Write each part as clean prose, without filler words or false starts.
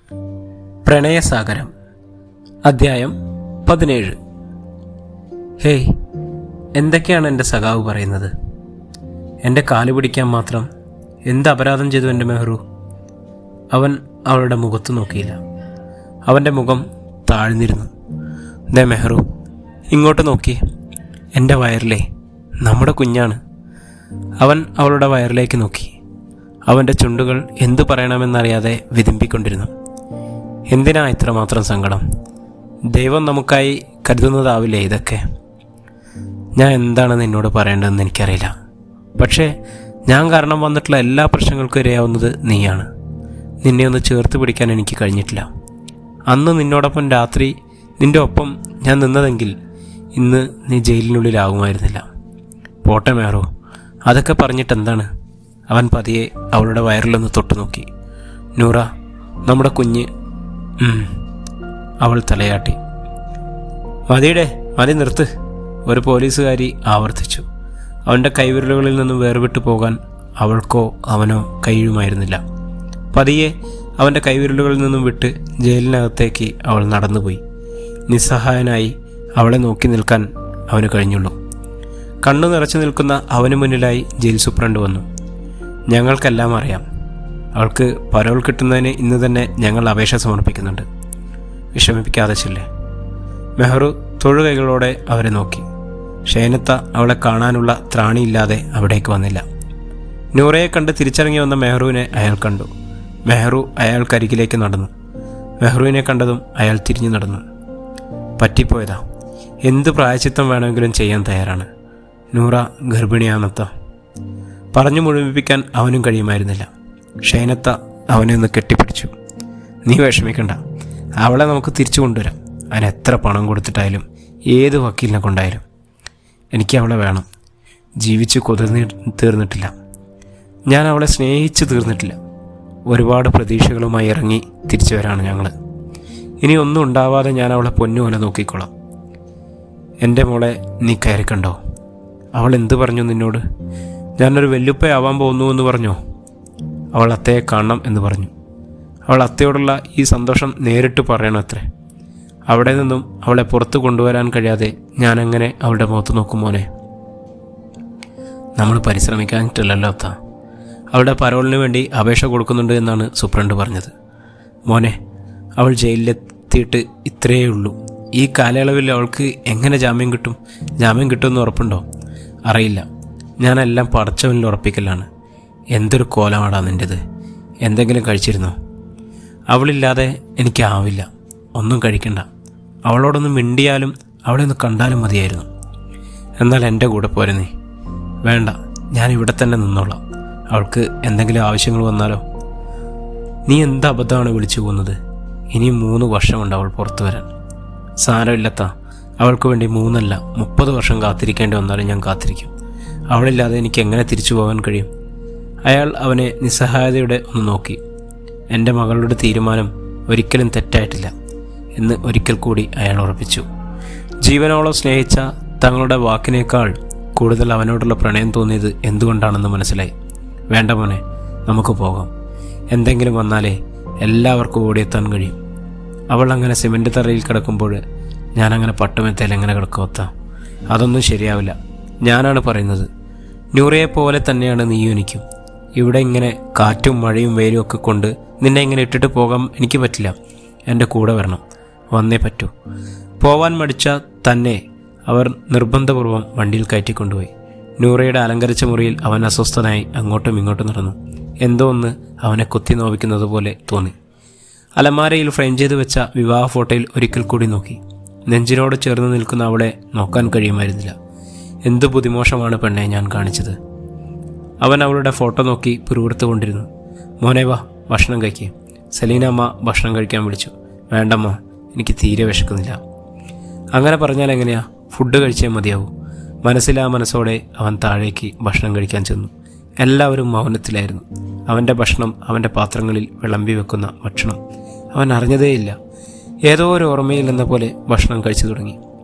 പ്രണയസാഗരം അധ്യായം 17. ഹേയ്, എന്തൊക്കെയാണ് എൻ്റെ സഖാവ് പറയുന്നത്? എൻ്റെ കാല് പിടിക്കാൻ മാത്രം എന്ത് അപരാധം ചെയ്തു എൻ്റെ മെഹ്റു? അവൻ അവളുടെ മുഖത്ത് നോക്കിയില്ല. അവൻ്റെ മുഖം താഴ്ന്നിരുന്നു. ദേ മെഹ്റു, ഇങ്ങോട്ട് നോക്കി. എൻ്റെ വയറിലെ നമ്മുടെ കുഞ്ഞാണ്. അവൻ അവളുടെ വയറിലേക്ക് നോക്കി. അവൻ്റെ ചുണ്ടുകൾ എന്തു പറയണമെന്നറിയാതെ വിതുമ്പിക്കൊണ്ടിരുന്നു. എന്തിനാ ഇത്രമാത്രം സങ്കടം? ദൈവം നമുക്കായി കരുതുന്നതാവില്ലേ ഇതൊക്കെ? ഞാൻ എന്താണ് നിന്നോട് പറയേണ്ടതെന്ന് എനിക്കറിയില്ല. പക്ഷേ ഞാൻ കാരണം വന്നിട്ടുള്ള എല്ലാ പ്രശ്നങ്ങൾക്കും ഇരയാവുന്നത് നീയാണ്. നിന്നെ ഒന്ന് ചേർത്ത് പിടിക്കാൻ എനിക്ക് കഴിഞ്ഞിട്ടില്ല. അന്ന് നിന്നോടൊപ്പം രാത്രി നിൻ്റെ ഒപ്പം ഞാൻ നിന്നതെങ്കിൽ ഇന്ന് നീ ജയിലിനുള്ളിലാകുമായിരുന്നില്ല. പോട്ടെ മെഹ്റു, അതൊക്കെ പറഞ്ഞിട്ടെന്താണ്? അവൻ പതിയെ അവളുടെ വയറിലൊന്ന് തൊട്ടു നോക്കി. നൂറ, നമ്മുടെ കുഞ്ഞ്. അവൾ തലയാട്ടി. മതിയുടെ മതി, നിർത്ത്, ഒരു പോലീസുകാരി ആവർത്തിച്ചു. അവൻ്റെ കൈവിരലുകളിൽ നിന്നും വേർവിട്ടു പോകാൻ അവൾക്കോ അവനോ കഴിയുമായിരുന്നില്ല. പതിയെ അവൻ്റെ കൈവിരലുകളിൽ നിന്നും വിട്ട് ജയിലിനകത്തേക്ക് അവൾ നടന്നുപോയി. നിസ്സഹായനായി അവളെ നോക്കി നിൽക്കാൻ അവന് കഴിഞ്ഞുള്ളൂ. കണ്ണു നിറച്ചു നിൽക്കുന്ന അവന് മുന്നിലായി ജയിൽ സൂപ്രണ്ട് വന്നു. ഞങ്ങൾക്കെല്ലാം അറിയാം. അവൾക്ക് പരോൾ കിട്ടുന്നതിന് ഇന്ന് തന്നെ ഞങ്ങൾ അപേക്ഷ സമർപ്പിക്കുന്നുണ്ട്. വിഷമിപ്പിക്കാതെ ചെല്ലേ. മെഹ്റു തൊഴുകൈകളോടെ അവരെ നോക്കി. ഷൈനത്ത അവളെ കാണാനുള്ള ത്രാണിയില്ലാതെ അവിടേക്ക് വന്നില്ല. നൂറയെ കണ്ട് തിരിച്ചിറങ്ങി വന്ന മെഹ്റുവിനെ അയാൾ കണ്ടു. മെഹ്റു അയാൾക്കരികിലേക്ക് നടന്നു. മെഹ്റുവിനെ കണ്ടതും അയാൾ തിരിഞ്ഞു നടന്നു. പറ്റിപ്പോയതാ. എന്ത് പ്രായശ്ചിത്തം വേണമെങ്കിലും ചെയ്യാൻ തയ്യാറാണ്. നൂറ ഗർഭിണിയാണെത്ത പറഞ്ഞു മുഴുമിപ്പിക്കാൻ അവനും കഴിയുമായിരുന്നില്ല. ഷൈനത്ത അവനെ ഒന്ന് കെട്ടിപ്പിടിച്ചു. നീ വിഷമിക്കണ്ട, അവളെ നമുക്ക് തിരിച്ചു കൊണ്ടുവരാം. അതിന് എത്ര പണം കൊടുത്തിട്ടായാലും ഏത് വക്കീലിനെ കൊണ്ടായാലും. എനിക്ക് അവളെ വേണം. ജീവിച്ച് തീർന്നിട്ടില്ല. ഞാൻ അവളെ സ്നേഹിച്ച് തീർന്നിട്ടില്ല. ഒരുപാട് പ്രതീക്ഷകളുമായി ഇറങ്ങി തിരിച്ചു വരാണ് ഞങ്ങൾ. ഇനി ഒന്നും ഉണ്ടാവാതെ ഞാൻ അവളെ പൊന്നുപോലെ നോക്കിക്കോളാം. എൻ്റെ മോളെ നീ കയറിക്കണ്ടോ? അവൾ എന്തു പറഞ്ഞു നിന്നോട്? ഞാനൊരു വെല്ലുപ്പയാവാൻ പോകുന്നുവെന്ന് പറഞ്ഞോ? അവൾ അത്തയെ കാണണം എന്ന് പറഞ്ഞു. അവൾ അത്തയോടുള്ള ഈ സന്തോഷം നേരിട്ട് പറയണത്രേ. അവിടെ നിന്നും അവളെ പുറത്ത് കൊണ്ടുവരാൻ കഴിയാതെ ഞാനെങ്ങനെ അവളുടെ മുഖത്ത് നോക്കും മോനെ? നമ്മൾ പരിശ്രമിക്കാനിട്ടില്ലല്ലോ അത്ത. അവളുടെ പരോളിന് വേണ്ടി അപേക്ഷ കൊടുക്കുന്നുണ്ട് എന്നാണ് സൂപ്രണ്ട് പറഞ്ഞത്. മോനെ, അവൾ ജയിലിലെത്തിയിട്ട് ഇത്രയേ ഉള്ളൂ. ഈ കാലയളവിൽ അവൾക്ക് എങ്ങനെ ജാമ്യം കിട്ടും? ജാമ്യം കിട്ടുമെന്ന് ഉറപ്പുണ്ടോ? അറിയില്ല. ഞാനെല്ലാം പടച്ചവനിൽ ഉറപ്പിക്കലാണ്. എന്തൊരു കോലമാടാ നിൻ്റെത്. എന്തെങ്കിലും കഴിച്ചിരുന്നോ? അവളില്ലാതെ എനിക്കാവില്ല. ഒന്നും കഴിക്കണ്ട. അവളോടൊന്ന് മിണ്ടിയാലും അവളെ ഒന്ന് കണ്ടാലും മതിയായിരുന്നു. എന്നാൽ എൻ്റെ കൂടെ പോരെ നീ? വേണ്ട, ഞാൻ ഇവിടെ തന്നെ നിന്നോളാം. അവൾക്ക് എന്തെങ്കിലും ആവശ്യങ്ങൾ വന്നാലോ? നീ എന്ത് അബദ്ധമാണ് വിളിച്ചു പോകുന്നത്? ഇനി 3 വർഷമുണ്ട് അവൾ പുറത്തു വരാൻ. സാരമില്ലത്ത, അവൾക്ക് വേണ്ടി 3 അല്ല 30 വർഷം കാത്തിരിക്കേണ്ടി വന്നാലും ഞാൻ കാത്തിരിക്കും. അവളില്ലാതെ എനിക്ക് എങ്ങനെ തിരിച്ചു പോകാൻ കഴിയും? അയാൾ അവനെ നിസ്സഹായതയോടെ ഒന്ന് നോക്കി. എൻ്റെ മകളുടെ തീരുമാനം ഒരിക്കലും തെറ്റായിട്ടില്ല എന്ന് ഒരിക്കൽ കൂടി അയാൾ ഉറപ്പിച്ചു. ജീവനോളം സ്നേഹിച്ച തങ്ങളുടെ വാക്കിനേക്കാൾ കൂടുതൽ അവനോടുള്ള പ്രണയം തോന്നിയത് എന്തുകൊണ്ടാണെന്ന് മനസ്സിലായി. വേണ്ട മോനെ, നമുക്ക് പോകാം. എന്തെങ്കിലും വന്നാലേ എല്ലാവർക്കും ഓടിയെത്താൻ കഴിയും. അവൾ അങ്ങനെ സിമൻറ്റ് തറയിൽ കിടക്കുമ്പോൾ ഞാനങ്ങനെ പട്ടുമെത്തേൽ എങ്ങനെ കിടക്കുമെത്ത? അതൊന്നും ശരിയാവില്ല. ഞാനാണ് പറയുന്നത്. നൂറയെപ്പോലെ തന്നെയാണ് നീയും എനിക്കും. ഇവിടെ ഇങ്ങനെ കാറ്റും മഴയും വെയിലും ഒക്കെ കൊണ്ട് നിന്നെ ഇങ്ങനെ ഇട്ടിട്ട് പോകാൻ എനിക്ക് പറ്റില്ല. എൻ്റെ കൂടെ വരണം. വന്നേ പറ്റൂ. പോവാൻ മടിച്ച തന്നെ അവർ നിർബന്ധപൂർവ്വം വണ്ടിയിൽ കയറ്റിക്കൊണ്ടുപോയി. നൂറയുടെ അലങ്കരിച്ച മുറിയിൽ അവൻ അസ്വസ്ഥനായി അങ്ങോട്ടും ഇങ്ങോട്ടും നടന്നു. എന്തോ ഒന്ന് അവനെ കുത്തി നോവിക്കുന്നത് പോലെ തോന്നി. അലമാരയിൽ ഫ്രെയിം ചെയ്ത് വെച്ച വിവാഹ ഫോട്ടോയിൽ ഒരിക്കൽ കൂടി നോക്കി. നെഞ്ചിനോട് ചേർന്ന് നിൽക്കുന്ന അവളെ നോക്കാൻ കഴിയുമായിരുന്നില്ല. എന്തു ബുദ്ധിമോശമാണ് പെണ്ണെ ഞാൻ കാണിച്ചത്. അവൻ അവളുടെ ഫോട്ടോ നോക്കി പിറുവിറുത്തുകൊണ്ടിരുന്നു. മോനെ വാ, ഭക്ഷണം കഴിക്കുക. സലീന അമ്മ ഭക്ഷണം കഴിക്കാൻ വിളിച്ചു. വേണ്ടമ്മ, എനിക്ക് തീരെ വിശക്കുന്നില്ല. അങ്ങനെ പറഞ്ഞാൽ എങ്ങനെയാ? ഫുഡ് കഴിച്ചേ മതിയാവൂ. മനസ്സിലാ മനസ്സോടെ അവൻ താഴേക്ക് ഭക്ഷണം കഴിക്കാൻ ചെന്നു. എല്ലാവരും മൗനത്തിലായിരുന്നു. അവൻ്റെ ഭക്ഷണം, അവൻ്റെ പാത്രങ്ങളിൽ വിളമ്പി വെക്കുന്ന ഭക്ഷണം അവൻ അറിഞ്ഞതേയില്ല. ഏതോ ഒരു ഓർമ്മയിൽ എന്ന പോലെ ഭക്ഷണം കഴിച്ചു തുടങ്ങി.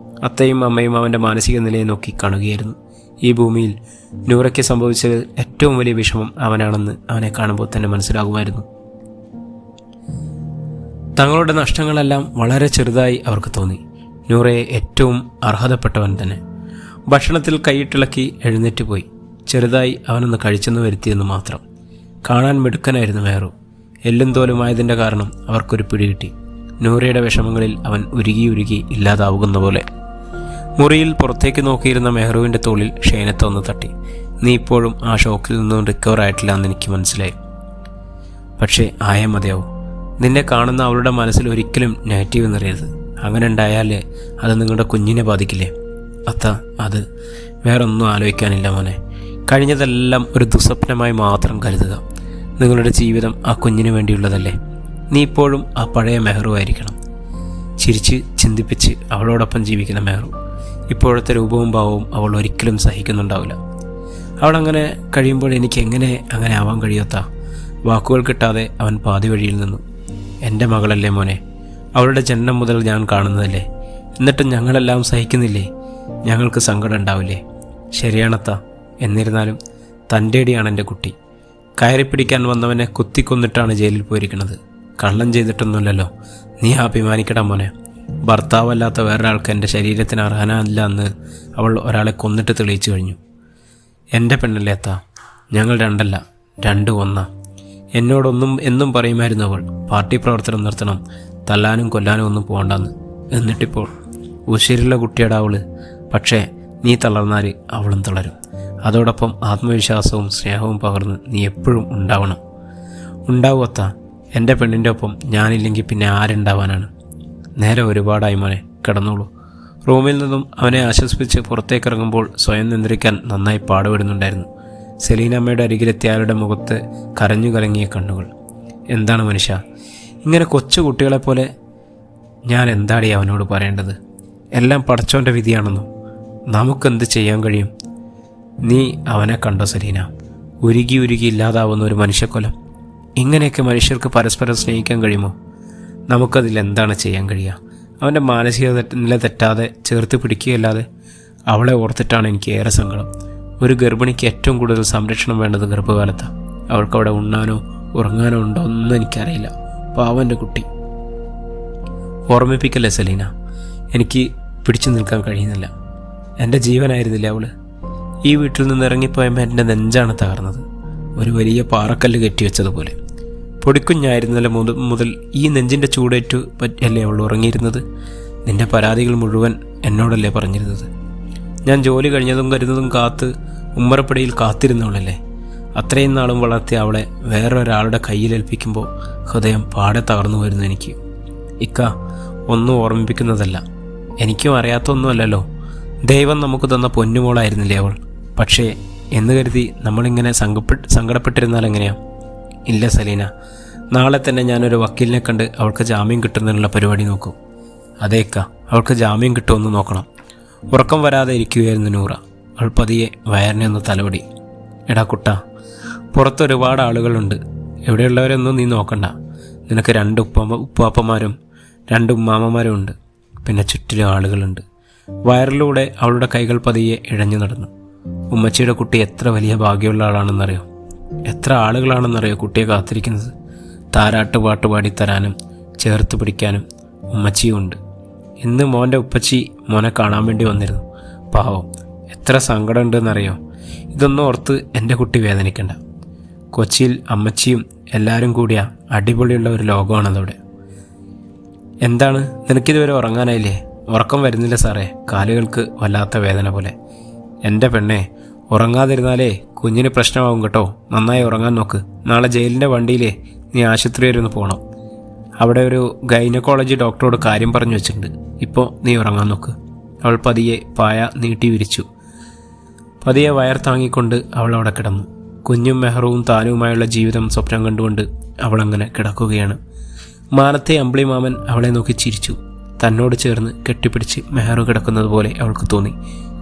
അത്തയും അമ്മയും അവൻ്റെ മാനസിക നിലയെ നോക്കി കാണുകയായിരുന്നു. ഈ ഭൂമിയിൽ നൂറയ്ക്ക് സംഭവിച്ചത് ഏറ്റവും വലിയ വിഷമം അവനാണെന്ന് അവനെ കാണുമ്പോൾ തന്നെ മനസ്സിലാകുമായിരുന്നു. തങ്ങളുടെ നഷ്ടങ്ങളെല്ലാം വളരെ ചെറുതായി അവർക്ക് തോന്നി. നൂറയെ ഏറ്റവും അർഹതപ്പെട്ടവൻ തന്നെ. ഭക്ഷണത്തിൽ കൈയിട്ടിളക്കി എഴുന്നേറ്റ് പോയി. ചെറുതായി അവനൊന്ന് കഴിച്ചെന്ന് വരുത്തിയെന്ന് മാത്രം. കാണാൻ മിടുക്കനായിരുന്നു മെഹറു. എല്ലും തോലുമായതിൻ്റെ കാരണം അവർക്കൊരു പിടികിട്ടി. നൂറയുടെ വിഷമങ്ങളിൽ അവൻ ഉരുകി ഇല്ലാതാവുന്ന പോലെ. മുറിയിൽ പുറത്തേക്ക് നോക്കിയിരുന്ന മെഹ്റുവിൻ്റെ തോളിൽ ഷൈനത്ത് ഒന്ന് തട്ടി. നീ ഇപ്പോഴും ആ ഷോക്കിൽ നിന്നും റിക്കവർ ആയിട്ടില്ല എന്ന് എനിക്ക് മനസ്സിലായി. പക്ഷേ ആയേ മതിയാവും. നിന്നെ കാണുന്ന അവളുടെ മനസ്സിൽ ഒരിക്കലും നെഗറ്റീവ് നിറയരുത്. അങ്ങനെ ഉണ്ടായാൽ അത് നിങ്ങളുടെ കുഞ്ഞിനെ ബാധിക്കില്ലേ? അത്ത, അത് വേറൊന്നും ആലോചിക്കാനില്ല മോനെ. കഴിഞ്ഞതെല്ലാം ഒരു ദുസ്വപ്നമായി മാത്രം കരുതുക. നിങ്ങളുടെ ജീവിതം ആ കുഞ്ഞിന് വേണ്ടിയുള്ളതല്ലേ. നീ ഇപ്പോഴും ആ പഴയ മെഹ്റു ആയിരിക്കണം. ചിരിച്ച് ചിന്തിപ്പിച്ച് അവളോടൊപ്പം ജീവിക്കുന്ന മെഹ്റു. ഇപ്പോഴത്തെ രൂപവും ഭാവവും അവൾ ഒരിക്കലും സഹിക്കുന്നുണ്ടാവില്ല. അവളങ്ങനെ കഴിയുമ്പോൾ എനിക്ക് എങ്ങനെ അങ്ങനെ ആവാൻ കഴിയാത്ത വാക്കുകൾ കിട്ടാതെ അവൻ പാതി വഴിയിൽ നിന്നു. എൻ്റെ മകളല്ലേ മോനെ, അവളുടെ ജന്മം മുതൽ ഞാൻ കാണുന്നതല്ലേ. എന്നിട്ടും ഞങ്ങളെല്ലാം സഹിക്കുന്നില്ലേ? ഞങ്ങൾക്ക് സങ്കടം ഉണ്ടാവില്ലേ? ശരിയാണത്ത. എന്നിരുന്നാലും തൻ്റെ അടിയാണ് എൻ്റെ കുട്ടി. കയറിപ്പിടിക്കാൻ വന്നവനെ കുത്തിക്കൊന്നിട്ടാണ് ജയിലിൽ പോയിരിക്കുന്നത്. കള്ളം ചെയ്തിട്ടൊന്നുമില്ലല്ലോ. നീ അഭിമാനിക്കടാ മോനെ. ഭർത്താവല്ലാത്ത വേറൊരാൾക്ക് എൻ്റെ ശരീരത്തിന് അർഹനല്ല എന്ന് അവൾ ഒരാളെ കൊന്നിട്ട് തെളിയിച്ചു കഴിഞ്ഞു. എൻ്റെ പെണ്ണല്ലേ അത്ത. ഞങ്ങൾ രണ്ടല്ല, രണ്ടും ഒന്നാ. എന്നോടൊന്നും എന്നും പറയുമായിരുന്നു അവൾ. പാർട്ടി പ്രവർത്തനം നിർത്തണം, തല്ലാനും കൊല്ലാനും ഒന്നും പോകണ്ടെന്ന്. എന്നിട്ടിപ്പോൾ ഉശിരുള്ള കുട്ടിയുടെ അവള്. പക്ഷേ നീ തളർന്നാൽ അവളും തളരും. അതോടൊപ്പം ആത്മവിശ്വാസവും സ്നേഹവും പകർന്ന് നീ എപ്പോഴും ഉണ്ടാവണം. ഉണ്ടാവുമത്ത. എൻ്റെ പെണ്ണിൻ്റെ ഒപ്പം ഞാനില്ലെങ്കിൽ പിന്നെ ആരുണ്ടാവാനാണ്? നേരെ ഒരുപാടായി മോനെ, കിടന്നോളൂ. റൂമിൽ നിന്നും അവനെ ആശ്വസിപ്പിച്ച് പുറത്തേക്കിറങ്ങുമ്പോൾ സ്വയം നിയന്ത്രിക്കാൻ നന്നായി പാടുപെടുന്നുണ്ടായിരുന്നു. സെലീനമ്മയുടെ അരികിലെത്തിയ അയാളുടെ മുഖത്ത് കരഞ്ഞു കലങ്ങിയ കണ്ണുകൾ. എന്താണ് മനുഷ്യ, ഇങ്ങനെ കൊച്ചു കുട്ടികളെപ്പോലെ? ഞാൻ എന്താടി അവനോട് പറയേണ്ടത്? എല്ലാം പടച്ചോൻ്റെ വിധിയാണെന്നോ? നമുക്കെന്ത് ചെയ്യാൻ കഴിയും? നീ അവനെ കണ്ടോ സെലീന? ഉരുകി ഇല്ലാതാവുന്ന ഒരു മനുഷ്യക്കൊലം. ഇങ്ങനെയൊക്കെ മനുഷ്യർക്ക് പരസ്പരം സ്നേഹിക്കാൻ കഴിയുമോ? നമുക്കതിൽ എന്താണ് ചെയ്യാൻ കഴിയുക? അവൻ്റെ മാനസിക നില തെറ്റാതെ ചേർത്ത് പിടിക്കുകയല്ലാതെ. അവളെ ഓർത്തിട്ടാണ് എനിക്ക് ഏറെ സങ്കടം. ഒരു ഗർഭിണിക്ക് ഏറ്റവും കൂടുതൽ സംരക്ഷണം വേണ്ടത് ഗർഭകാലത്താണ്. അവൾക്കവിടെ ഉണ്ണാനോ ഉറങ്ങാനോ ഉണ്ടോ ഒന്നും എനിക്കറിയില്ല. പാവൻ്റെ കുട്ടി. ഓർമ്മിപ്പിക്കല്ലേ സെലീന, എനിക്ക് പിടിച്ചു നിൽക്കാൻ കഴിയുന്നില്ല. എൻ്റെ ജീവനായിരുന്നില്ല അവൾ. ഈ വീട്ടിൽ നിന്ന് ഇറങ്ങിപ്പോയപ്പോൾ എൻ്റെ നെഞ്ചാണ് തകർന്നത്. ഒരു വലിയ പാറക്കല്ല് കെട്ടിവെച്ചതുപോലെ. പൊടിക്കുഞ്ഞായിരുന്നല്ലോ മുതൽ ഈ നെഞ്ചിൻ്റെ ചൂടേറ്റു അല്ലേ അവൾ ഉറങ്ങിയിരുന്നത്. നിൻ്റെ പരാതികൾ മുഴുവൻ എന്നോടല്ലേ പറഞ്ഞിരുന്നത്. ഞാൻ ജോലി കഴിഞ്ഞതും കരുതുന്നതും കാത്ത് ഉമ്മറപ്പടിയിൽ കാത്തിരുന്നവളല്ലേ. അത്രയും നാളും വളർത്തിയ അവളെ വേറൊരാളുടെ കയ്യിലേൽപ്പിക്കുമ്പോൾ ഹൃദയം പാടെ തകർന്നു വരുന്നു എനിക്ക്. ഇക്ക, ഒന്നും ഓർമ്മിപ്പിക്കുന്നതല്ല. എനിക്കും അറിയാത്തൊന്നുമല്ലല്ലോ. ദൈവം നമുക്ക് തന്ന പൊന്നുമോളായിരുന്നില്ലേ അവൾ. പക്ഷേ എന്ന് കരുതി നമ്മളിങ്ങനെ സങ്കടപ്പെട്ടിരുന്നാൽ എങ്ങനെയാണ്? ഇല്ല സലീന, നാളെ തന്നെ ഞാനൊരു വക്കീലിനെ കണ്ട് അവൾക്ക് ജാമ്യം കിട്ടുന്നതിനുള്ള പരിപാടി നോക്കും. അതേക്ക, അവൾക്ക് ജാമ്യം കിട്ടുമെന്ന് നോക്കണം. ഉറക്കം വരാതെ ഇരിക്കുകയായിരുന്നു നൂറ. അവൾ പതിയെ വയറിനെ ഒന്ന് തലോടി. എടാ കുട്ട, പുറത്തൊരുപാട് ആളുകളുണ്ട്. എവിടെയുള്ളവരൊന്നും നീ നോക്കണ്ട. നിനക്ക് 2 ഉപ്പാപ്പന്മാരും 2 ഉമ്മാമ്മമാരും ഉണ്ട്. പിന്നെ ചുറ്റിലും ആളുകളുണ്ട്. വയറിലൂടെ അവളുടെ കൈകൾ പതിയെ ഇഴഞ്ഞു നടന്നു. ഉമ്മച്ചിയുടെ കുട്ടി എത്ര വലിയ ഭാഗ്യമുള്ള ആളാണെന്നറിയോ? എത്ര ആളുകളാണെന്നറിയോ കുട്ടിയെ കാത്തിരിക്കുന്നത്? താരാട്ട് പാട്ട് പാടിത്തരാനും ചേർത്ത് പിടിക്കാനും ഉമ്മച്ചിയും ഉണ്ട്. ഇന്ന് മോൻ്റെ ഉപ്പച്ചി മോനെ കാണാൻ വേണ്ടി വന്നിരുന്നു. പാവം, എത്ര സങ്കടമുണ്ടെന്നറിയോ? ഇതൊന്നും ഓർത്ത് എൻ്റെ കുട്ടി വേദനിക്കണ്ട. കൊച്ചിയിൽ അമ്മച്ചിയും എല്ലാവരും കൂടിയ അടിപൊളിയുള്ള ഒരു ലോകമാണതവിടെ. എന്താണ്, നിനക്കിതുവരെ ഉറങ്ങാനായില്ലേ? ഉറക്കം വരുന്നില്ല സാറേ, കാലുകൾക്ക് വല്ലാത്ത വേദന പോലെ. എൻ്റെ പെണ്ണെ, ഉറങ്ങാതിരുന്നാലേ കുഞ്ഞിന് പ്രശ്നമാകും കേട്ടോ. നന്നായി ഉറങ്ങാൻ നോക്ക്. നാളെ ജയിലിൻ്റെ വണ്ടിയിലേ നീ ആശുപത്രി വരെ ഒന്ന് പോകണം. അവിടെ ഒരു ഗൈനക്കോളജി ഡോക്ടറോട് കാര്യം പറഞ്ഞു വെച്ചിട്ടുണ്ട്. ഇപ്പോൾ നീ ഉറങ്ങാൻ നോക്ക്. അവൾ പതിയെ പായ നീട്ടി വിരിച്ചു. പതിയെ വയർ താങ്ങിക്കൊണ്ട് അവൾ അവിടെ കിടന്നു. കുഞ്ഞും മെഹ്റുവും താനുമായുള്ള ജീവിതം സ്വപ്നം കണ്ടുകൊണ്ട് അവളങ്ങനെ കിടക്കുകയാണ്. മാനത്തെ അമ്പിളി മാമൻ അവളെ നോക്കി ചിരിച്ചു. തന്നോട് ചേർന്ന് കെട്ടിപ്പിടിച്ച് മെഹ്റു കിടക്കുന്നത് പോലെ അവൾക്ക് തോന്നി.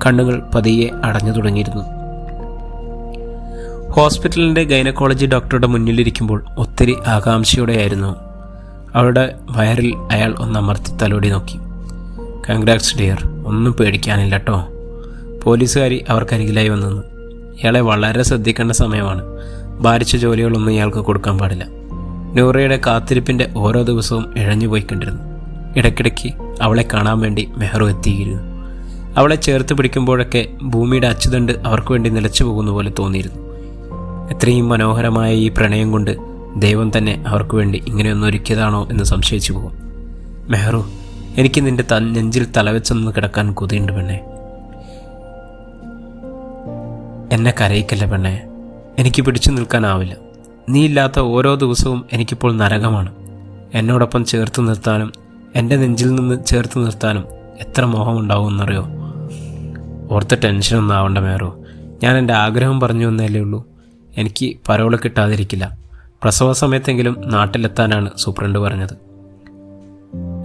കണ്ണുകൾ പതിയെ അടഞ്ഞു തുടങ്ങിയിരുന്നു. ഹോസ്പിറ്റലിൻ്റെ ഗൈനക്കോളജി ഡോക്ടറുടെ മുന്നിലിരിക്കുമ്പോൾ ഒത്തിരി ആകാംക്ഷയോടെയായിരുന്നു. അവളുടെ വയറിൽ അയാൾ ഒന്നമർത്തി തലോടി നോക്കി. കൺഗ്രാറ്റ്സ് ഡിയർ, ഒന്നും പേടിക്കാനില്ല കേട്ടോ. പോലീസുകാരി അവർക്കരികിലായി വന്നു. ഇയാളെ വളരെ ശ്രദ്ധിക്കേണ്ട സമയമാണ്. ഭാരിച്ച ജോലികളൊന്നും ഇയാൾക്ക് കൊടുക്കാൻ പാടില്ല. നൂറയുടെ കാത്തിരിപ്പിൻ്റെ ഓരോ ദിവസവും ഇഴഞ്ഞു പോയിക്കൊണ്ടിരുന്നു. ഇടയ്ക്കിടയ്ക്ക് അവളെ കാണാൻ വേണ്ടി മെഹ്റു എത്തിയിരുന്നു. അവളെ ചേർത്ത് പിടിക്കുമ്പോഴൊക്കെ ഭൂമിയുടെ അച്ചുതണ്ട് അവർക്ക് വേണ്ടി നിലച്ചു പോകുന്ന പോലെ തോന്നിയിരുന്നു. എത്രയും മനോഹരമായ ഈ പ്രണയം കൊണ്ട് ദൈവം തന്നെ അവർക്ക് വേണ്ടി ഇങ്ങനെയൊന്നും ഒരുക്കിയതാണോ എന്ന് സംശയിച്ചു പോകും. മെഹ്റു, എനിക്ക് നിന്റെ നെഞ്ചിൽ തലവെച്ചൊന്ന് കിടക്കാൻ കൊതിയുണ്ട് പെണ്ണെ. എന്നെ കരയിക്കല്ല പെണ്ണെ, എനിക്ക് പിടിച്ചു നിൽക്കാനാവില്ല. നീ ഇല്ലാത്ത ഓരോ ദിവസവും എനിക്കിപ്പോൾ നരകമാണ്. എന്നോടൊപ്പം ചേർത്ത് നിർത്താനും എൻ്റെ നെഞ്ചിൽ നിന്ന് ചേർത്ത് നിർത്താനും എത്ര മോഹമുണ്ടാവുമെന്നറിയോ? ഓർത്ത് ടെൻഷനൊന്നും ആവണ്ട മെഹ്റു. ഞാൻ എൻ്റെ ആഗ്രഹം പറഞ്ഞു എന്നല്ലേ ഉള്ളൂ. എനിക്ക് പരോള് കിട്ടാതിരിക്കില്ല. പ്രസവ സമയത്തെങ്കിലും നാട്ടിലെത്താനാണ് സൂപ്രണ്ട് പറഞ്ഞത്.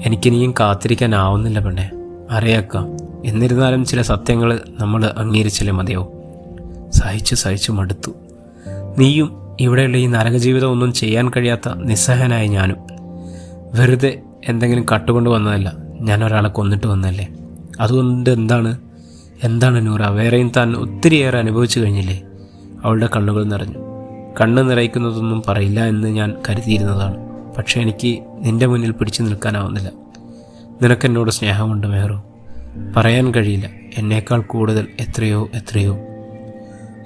എനിക്കിനിയും കാത്തിരിക്കാനാവുന്നില്ല പെണ്ണെ, അറിയാക്കാം. എന്നിരുന്നാലും ചില സത്യങ്ങൾ നമ്മൾ അംഗീകരിച്ചില്ലേ മതിയാവും. സഹിച്ചു മടുത്തു. നീയും ഇവിടെയുള്ള ഈ നരകജീവിതം ഒന്നും ചെയ്യാൻ കഴിയാത്ത നിസ്സഹനായ ഞാനും. വെറുതെ എന്തെങ്കിലും കട്ടുകൊണ്ട് വന്നതല്ല, ഞാൻ ഒരാളെ കൊന്നിട്ട് വന്നതല്ലേ. അതുകൊണ്ട് എന്താണ് നൂറ, വേറെയും താൻ ഒത്തിരിയേറെ അനുഭവിച്ചു കഴിഞ്ഞില്ലേ? അവളുടെ കണ്ണുകൾ നിറഞ്ഞു. കണ്ണ് നിറയ്ക്കുന്നതൊന്നും പറയില്ല എന്ന് ഞാൻ കരുതിയിരുന്നതാണ്. പക്ഷേ എനിക്ക് നിൻ്റെ മുന്നിൽ പിടിച്ചു നിൽക്കാനാവുന്നില്ല. നിനക്കെന്നോട് സ്നേഹമുണ്ട് മെഹ്റു, പറയാൻ കഴിയില്ല. എന്നേക്കാൾ കൂടുതൽ എത്രയോ.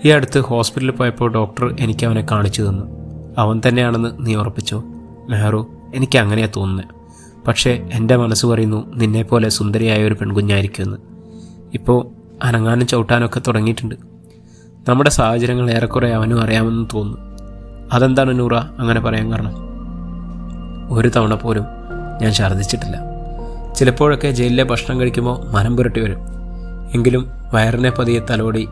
ഈ അടുത്ത് ഹോസ്പിറ്റലിൽ പോയപ്പോൾ ഡോക്ടർ എനിക്ക് അവനെ കാണിച്ചു തന്നു. അവൻ തന്നെയാണെന്ന് നീ ഉറപ്പിച്ചോ? മെഹ്റു, എനിക്ക് അങ്ങനെയാണ് തോന്നുന്നത്. പക്ഷേ എൻ്റെ മനസ്സ് പറയുന്നു നിന്നെപ്പോലെ സുന്ദരിയായ ഒരു പെൺകുഞ്ഞായിരിക്കുമെന്ന്. ഇപ്പോൾ അനങ്ങാനും ചവിട്ടാനൊക്കെ തുടങ്ങിയിട്ടുണ്ട്. നമ്മുടെ സാഹചര്യങ്ങൾ ഏറെക്കുറെ അവനും അറിയാമെന്ന് തോന്നുന്നു. അതെന്താണ് നൂറ അങ്ങനെ പറയാൻ കാരണം? ഒരു തവണ പോലും ഞാൻ ഛർദ്ദിച്ചിട്ടില്ല. ചിലപ്പോഴൊക്കെ ജയിലിലെ ഭക്ഷണം കഴിക്കുമ്പോൾ മനം പുരട്ടി വരും. എങ്കിലും വയറിനെ പതിയെ തലോടി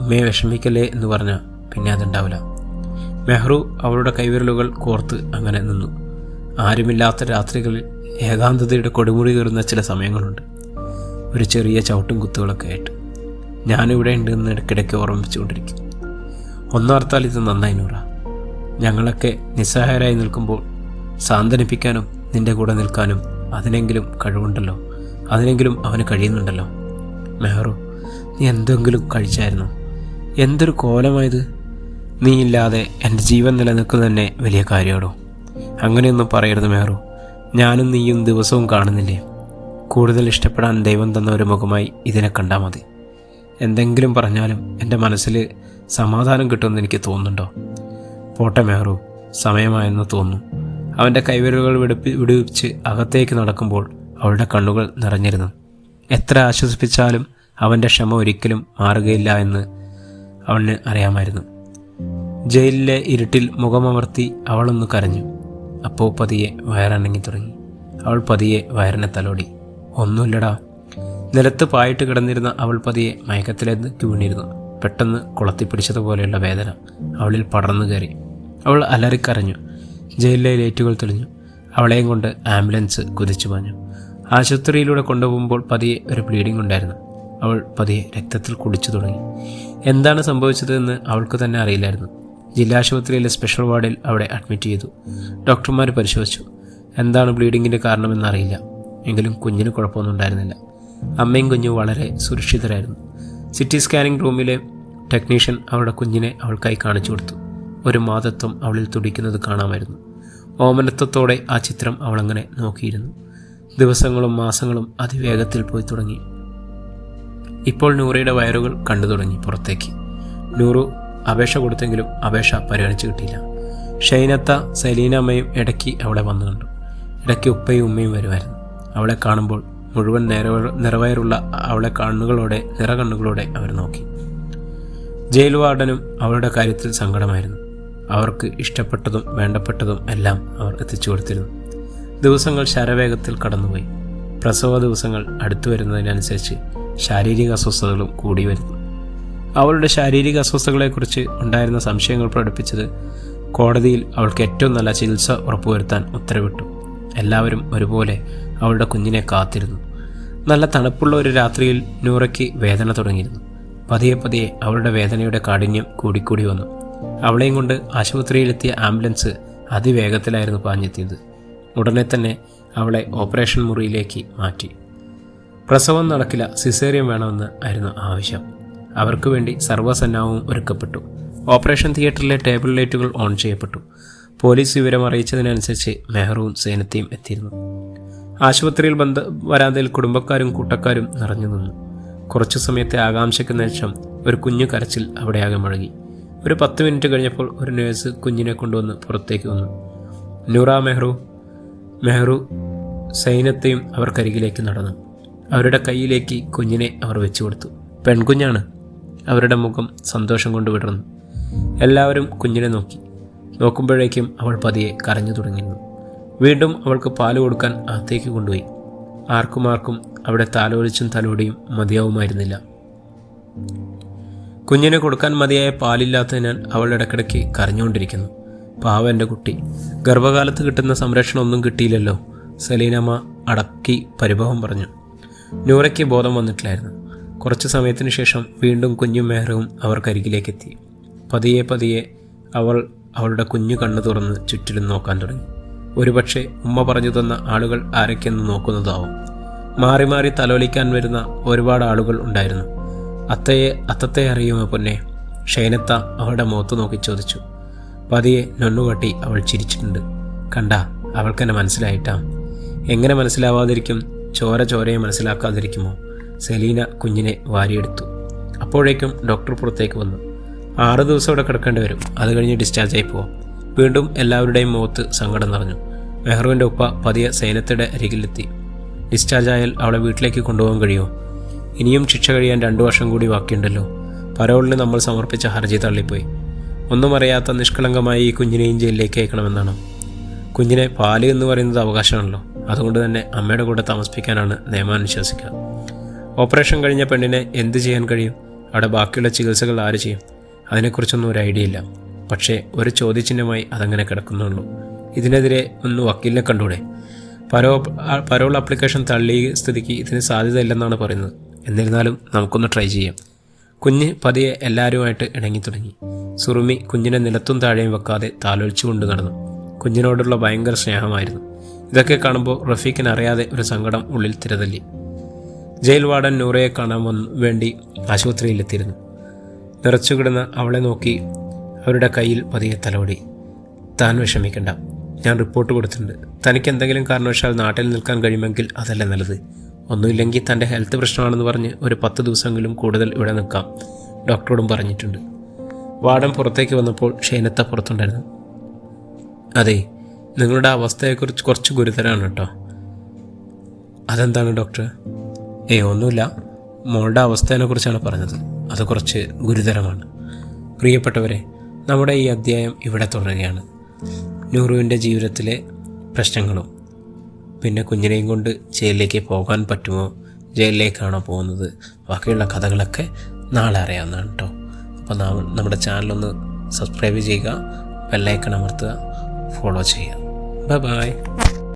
ഉമ്മയെ വിഷമിക്കല്ലേ എന്ന് പറഞ്ഞാൽ പിന്നെ അതുണ്ടാവില്ല. മെഹ്റു അവളുടെ കൈവിരലുകൾ കോർത്ത് അങ്ങനെ നിന്നു. ആരുമില്ലാത്ത രാത്രികളിൽ ഏകാന്തതയുടെ കൊടുമുടി കയറുന്ന ചില സമയങ്ങളുണ്ട്. ഒരു ചെറിയ ചവിട്ടും കുത്തുകളൊക്കെ ആയിട്ട് ഞാനിവിടെ ഉണ്ടെന്ന് ഇടയ്ക്കിടയ്ക്ക് ഓർമ്മിച്ചുകൊണ്ടിരിക്കും. ഒന്നോർത്താൽ ഇത് നന്നായി നൂറ. ഞങ്ങളൊക്കെ നിസ്സഹായരായി നിൽക്കുമ്പോൾ സാന്ത്വനിപ്പിക്കാനും നിൻ്റെ കൂടെ നിൽക്കാനും അതിനെങ്കിലും കഴിവുണ്ടല്ലോ, അതിനെങ്കിലും അവന് കഴിയുന്നുണ്ടല്ലോ. മെഹ്റു, നീ എന്തെങ്കിലും കഴിച്ചായിരുന്നോ? എന്തൊരു കോലമായത്! നീ ഇല്ലാതെ എൻ്റെ ജീവൻ നിലനിൽക്കുന്നത് തന്നെ വലിയ കാര്യമാണോ? അങ്ങനെയൊന്നും പറയരുത് മെഹ്റു. ഞാനും നീയും ദിവസവും കാണുന്നില്ലേ? കൂടുതൽ ഇഷ്ടപ്പെടാൻ ദൈവം തന്ന ഒരു മുഖമായി ഇതിനെ കണ്ടാൽ മതി. എന്തെങ്കിലും പറഞ്ഞാലും എൻ്റെ മനസ്സിൽ സമാധാനം കിട്ടുമെന്ന് എനിക്ക് തോന്നുന്നുണ്ടോ? പോട്ടെ മെഹ്റു, സമയമായെന്ന് തോന്നുന്നു. അവൻ്റെ കൈവിരലുകൾ വിടുവിച്ച് അകത്തേക്ക് നടക്കുമ്പോൾ അവളുടെ കണ്ണുകൾ നിറഞ്ഞിരുന്നു. എത്ര ആശ്വസിപ്പിച്ചാലും അവൻ്റെ ക്ഷമ ഒരിക്കലും മാറുകയില്ല എന്ന് അവന് അറിയാമായിരുന്നു. ജയിലിലെ ഇരുട്ടിൽ മുഖമമർത്തി അവളൊന്ന് കരഞ്ഞു. അപ്പോൾ പതിയെ വയറനങ്ങി തുടങ്ങി. അവൾ പതിയെ വയറിനെ തലോടി. ഒന്നുമില്ലടാ. നിലത്ത് പായിട്ട് കിടന്നിരുന്ന അവൾ പതിയെ മയക്കത്തിലേക്ക് വീണിരുന്നു. പെട്ടെന്ന് കുളത്തിപ്പിടിച്ചതുപോലെയുള്ള വേദന അവളിൽ പടർന്നു കയറി. അവൾ അലറിക്കരഞ്ഞു. ജയിലിലെ ലൈറ്റുകൾ തെളിഞ്ഞു. അവളെയും കൊണ്ട് ആംബുലൻസ് കുതിച്ചു പാഞ്ഞു. ആശുപത്രിയിലൂടെ കൊണ്ടുപോകുമ്പോൾ പതിയെ ഒരു ബ്ലീഡിംഗ് ഉണ്ടായിരുന്നു. അവൾ പതിയെ രക്തത്തിൽ കുടിച്ചു തുടങ്ങി. എന്താണ് സംഭവിച്ചതെന്ന് അവൾക്ക് തന്നെ അറിയില്ലായിരുന്നു. ജില്ലാശുപത്രിയിലെ സ്പെഷ്യൽ വാർഡിൽ അവിടെ അഡ്മിറ്റ് ചെയ്തു. ഡോക്ടർമാർ പരിശോധിച്ചു. എന്താണ് ബ്ലീഡിങ്ങിൻ്റെ കാരണമെന്നറിയില്ല. എങ്കിലും കുഞ്ഞിന് കുഴപ്പമൊന്നും ഉണ്ടായിരുന്നില്ല. അമ്മയും കുഞ്ഞും വളരെ സുരക്ഷിതരായിരുന്നു. സിറ്റി സ്കാനിംഗ് റൂമിലെ ടെക്നീഷ്യൻ അവളുടെ കുഞ്ഞിനെ അവൾക്കായി കാണിച്ചു കൊടുത്തു. ഒരു മാതത്വം അവളിൽ തുടിക്കുന്നത് കാണാമായിരുന്നു. ഓമനത്വത്തോടെ ആ ചിത്രം അവളങ്ങനെ നോക്കിയിരുന്നു. ദിവസങ്ങളും മാസങ്ങളും അതിവേഗത്തിൽ പോയി തുടങ്ങി. ഇപ്പോൾ നൂറയുടെ വയറുകൾ കണ്ടു തുടങ്ങി പുറത്തേക്ക്. നൂറു അപേക്ഷ കൊടുത്തെങ്കിലും അപേക്ഷ പരിഗണിച്ചു കിട്ടിയില്ല. ഷൈനത്ത, സലീന അമ്മയും ഇടയ്ക്ക് അവളെ വന്നു കണ്ടു. ഇടയ്ക്ക് ഉപ്പയും ഉമ്മയും വരുമായിരുന്നു. അവളെ കാണുമ്പോൾ മുഴുവൻ നിറവയറുള്ള അവളെ നിറകണ്ണുകളോടെ അവർ നോക്കി. ജയിൽ വാർഡനും അവളുടെ കാര്യത്തിൽ സങ്കടമായിരുന്നു. അവർക്ക് ഇഷ്ടപ്പെട്ടതും വേണ്ടപ്പെട്ടതും എല്ലാം അവർ എത്തിച്ചു കൊടുത്തിരുന്നു. ദിവസങ്ങൾ ശരവേഗത്തിൽ കടന്നുപോയി. പ്രസവ ദിവസങ്ങൾ അടുത്തു വരുന്നതിനനുസരിച്ച് ശാരീരിക അസ്വസ്ഥതകളും കൂടി വരുന്നു. അവളുടെ ശാരീരിക അസ്വസ്ഥതകളെക്കുറിച്ച് ഉണ്ടായിരുന്ന സംശയങ്ങൾ പ്രകടിപ്പിച്ചത് കോടതിയിൽ അവൾക്ക് ഏറ്റവും നല്ല ചികിത്സ ഉറപ്പുവരുത്താൻ ഉത്തരവിട്ടു. എല്ലാവരും ഒരുപോലെ അവളുടെ കുഞ്ഞിനെ കാത്തിരുന്നു. നല്ല തണുപ്പുള്ള ഒരു രാത്രിയിൽ നൂറയ്ക്ക് വേദന തുടങ്ങിയിരുന്നു. പതിയെ അവളുടെ വേദനയുടെ കാഠിന്യം കൂടിക്കൂടി വന്നു. അവളെയും കൊണ്ട് ആശുപത്രിയിലെത്തിയ ആംബുലൻസ് അതിവേഗത്തിലായിരുന്നു പാഞ്ഞെത്തിയത്. ഉടനെ തന്നെ അവളെ ഓപ്പറേഷൻ മുറിയിലേക്ക് മാറ്റി. പ്രസവം നടക്കില്ല, സിസേറിയൻ വേണമെന്ന് ആയിരുന്നു ആവശ്യം. അവർക്ക് വേണ്ടി സർവ്വസന്നാഹവും ഒരുക്കപ്പെട്ടു. ഓപ്പറേഷൻ തിയേറ്ററിലെ ടേബിൾ ലൈറ്റുകൾ ഓൺ ചെയ്യപ്പെട്ടു. പോലീസ് വിവരം അറിയിച്ചതിനനുസരിച്ച് മെഹറുവും സേനത്തെയും എത്തിയിരുന്നു. ആശുപത്രിയിൽ വരാന്തയിൽ കുടുംബക്കാരും കൂട്ടക്കാരും നിറഞ്ഞു നിന്നു. കുറച്ചു സമയത്തെ ആകാംക്ഷയ്ക്ക് ശേഷം ഒരു കുഞ്ഞു കരച്ചിൽ അവിടെയാകെ മുഴങ്ങി. ഒരു 10 മിനിറ്റ് കഴിഞ്ഞപ്പോൾ ഒരു നേഴ്സ് കുഞ്ഞിനെ കൊണ്ടുവന്ന് പുറത്തേക്ക് വന്നു. നൂറ, മെഹ്റു സൈനത്തെയും അവർക്കരികിലേക്ക് നടന്നു. അവരുടെ കയ്യിലേക്ക് കുഞ്ഞിനെ അവർ വെച്ചു കൊടുത്തു. പെൺകുഞ്ഞാണ്. അവരുടെ മുഖം സന്തോഷം കൊണ്ട് വിടർന്നു. എല്ലാവരും കുഞ്ഞിനെ നോക്കുമ്പോഴേക്കും അവൾ പതിയെ കരഞ്ഞു തുടങ്ങിയിരുന്നു. വീണ്ടും അവൾക്ക് പാല് കൊടുക്കാൻ അകത്തേക്ക് കൊണ്ടുപോയി. ആർക്കും അവിടെ താലോലിച്ചും തലോടിയും മതിയാവുമായിരുന്നില്ല. കുഞ്ഞിനെ കൊടുക്കാൻ മതിയായ പാലില്ലാത്തതിനാൽ അവൾ ഇടയ്ക്കിടയ്ക്ക് കരഞ്ഞുകൊണ്ടിരിക്കുന്നു. പാവ എൻ്റെ കുട്ടി, ഗർഭകാലത്ത് കിട്ടുന്ന സംരക്ഷണം ഒന്നും കിട്ടിയില്ലല്ലോ. സലീനമ്മ അടക്കി പരിഭവം പറഞ്ഞു. നൂറയ്ക്ക് ബോധം വന്നിട്ടില്ലായിരുന്നു. കുറച്ച് സമയത്തിന് ശേഷം വീണ്ടും കുഞ്ഞും മെഹ്റുവും അവർക്കരികിലേക്കെത്തി. പതിയെ അവൾ അവളുടെ കുഞ്ഞു കണ്ണു തുറന്ന് ചുറ്റിലും നോക്കാൻ തുടങ്ങി. ഒരുപക്ഷെ ഉമ്മ പറഞ്ഞു തന്ന ആളുകൾ ആരൊക്കെയെന്ന് നോക്കുന്നതാവും. മാറി മാറി തലോലിക്കാൻ വരുന്ന ഒരുപാട് ആളുകൾ ഉണ്ടായിരുന്നു. അത്തത്തെ അറിയുമോ പൊന്നെ? ഷൈനത്ത അവളുടെ മുഖത്ത് നോക്കി ചോദിച്ചു. പതിയെ നൊന്നുകാട്ടി അവൾ ചിരിച്ചിട്ടുണ്ട്. കണ്ട, അവൾക്കെന്നെ മനസ്സിലായിട്ടാ. എങ്ങനെ മനസ്സിലാവാതിരിക്കും? ചോരയെ മനസ്സിലാക്കാതിരിക്കുമോ? സെലീന കുഞ്ഞിനെ വാരിയെടുത്തു. അപ്പോഴേക്കും ഡോക്ടർ പുറത്തേക്ക് വന്നു. 6 ദിവസം ഇവിടെ കിടക്കേണ്ടി വരും. അത് കഴിഞ്ഞ് ഡിസ്ചാർജായി പോവാം. വീണ്ടും എല്ലാവരുടെയും മുഖത്ത് സങ്കടം നിറഞ്ഞു. മെഹ്റുവിൻ്റെ ഉപ്പ പതിയെ സൈനത്തയുടെ അരികിലെത്തി. ഡിസ്ചാർജായാൽ അവളെ വീട്ടിലേക്ക് കൊണ്ടുപോകാൻ കഴിയുമോ? ഇനിയും ശിക്ഷ കഴിയാൻ 2 വർഷം കൂടി ബാക്കിയുണ്ടല്ലോ. പരോളിന് നമ്മൾ സമർപ്പിച്ച ഹർജി തള്ളിപ്പോയി. ഒന്നും അറിയാത്ത നിഷ്കളങ്കമായി ഈ കുഞ്ഞിനെയും ജയിലിലേക്ക് അയക്കണമെന്നാണ്. കുഞ്ഞിനെ പാല് എന്ന് പറയുന്നത് അവകാശമാണല്ലോ. അതുകൊണ്ട് തന്നെ അമ്മയുടെ കൂടെ താമസിപ്പിക്കാനാണ് നിയമം അനുശാസിക്കുക. ഓപ്പറേഷൻ കഴിഞ്ഞ പെണ്ണിനെ എന്ത് ചെയ്യാൻ കഴിയും? അവിടെ ബാക്കിയുള്ള ചികിത്സകൾ ആര് ചെയ്യും? അതിനെക്കുറിച്ചൊന്നും ഒരു ഐഡിയ ഇല്ല. പക്ഷേ ഒരു ചോദ്യചിഹ്നമായി അതങ്ങനെ കിടക്കുന്നുള്ളൂ. ഇതിനെതിരെ ഒന്ന് വക്കീലിനെ കണ്ടൂടെ? പരോൾ ആപ്ലിക്കേഷൻ തള്ളിയ സ്ഥിതിക്ക് ഇതിന് സാധ്യതയില്ലെന്നാണ് പറയുന്നത്. എന്നിരുന്നാലും നമുക്കൊന്ന് ട്രൈ ചെയ്യാം. കുഞ്ഞ് പതിയെ എല്ലാവരുമായിട്ട് ഇണങ്ങി തുടങ്ങി. സുറുമി കുഞ്ഞിനെ നിലത്തും താഴെയും വെക്കാതെ താലോലിച്ചുകൊണ്ട് നടന്നു. കുഞ്ഞിനോടുള്ള ഭയങ്കര സ്നേഹമായിരുന്നു. ഇതൊക്കെ കാണുമ്പോൾ റഫീഖിന് അറിയാതെ ഒരു സങ്കടം ഉള്ളിൽ തിരതല്ലി. ജയിൽ വാർഡൻ നൂറയെ കാണാൻ വേണ്ടി ആശുപത്രിയിലെത്തിയിരുന്നു. നിറച്ചുകിടന്ന അവളെ നോക്കി അവരുടെ കയ്യിൽ പതിയെ തലോടി. താൻ വിഷമിക്കണ്ട, ഞാൻ റിപ്പോർട്ട് കൊടുത്തിട്ടുണ്ട്. തനിക്ക് എന്തെങ്കിലും കാരണവശാൽ നാട്ടിൽ നിൽക്കാൻ കഴിയുമെങ്കിൽ അതല്ല നല്ലത്. ഒന്നുമില്ലെങ്കിൽ തൻ്റെ ഹെൽത്ത് പ്രശ്നമാണെന്ന് പറഞ്ഞ് ഒരു 10 ദിവസമെങ്കിലും കൂടുതൽ ഇവിടെ നിൽക്കാം, ഡോക്ടറോടും പറഞ്ഞിട്ടുണ്ട്. വാർഡൻ പുറത്തേക്ക് വന്നപ്പോൾ ഷൈനത്ത പുറത്തുണ്ടായിരുന്നു. അതെ, നിങ്ങളുടെ അവസ്ഥയെക്കുറിച്ച് കുറച്ച് ഗുരുതരമാണ് കേട്ടോ. അതെന്താണ് ഡോക്ടർ? ഒന്നുമില്ല, മോളുടെ അവസ്ഥയെക്കുറിച്ചാണ് പറഞ്ഞത്. അത് കുറച്ച് ഗുരുതരമാണ്. പ്രിയപ്പെട്ടവരെ, നമ്മുടെ ഈ അധ്യായം ഇവിടെ തുടരുകയാണ്. നൂറുവിൻ്റെ ജീവിതത്തിലെ പ്രശ്നങ്ങളും പിന്നെ കുഞ്ഞിനെയും കൊണ്ട് ജയിലിലേക്ക് പോകാൻ പറ്റുമോ, ജയിലിലേക്കാണോ പോകുന്നത്, ബാക്കിയുള്ള കഥകളൊക്കെ നാളെ അറിയാവുന്നതാണ് കേട്ടോ. അപ്പോൾ നമ്മുടെ ചാനലൊന്ന് സബ്സ്ക്രൈബ് ചെയ്യുക, ബെല്ലൈക്കൺ അമർത്തുക, ഫോളോ ചെയ്യുക. ബൈ.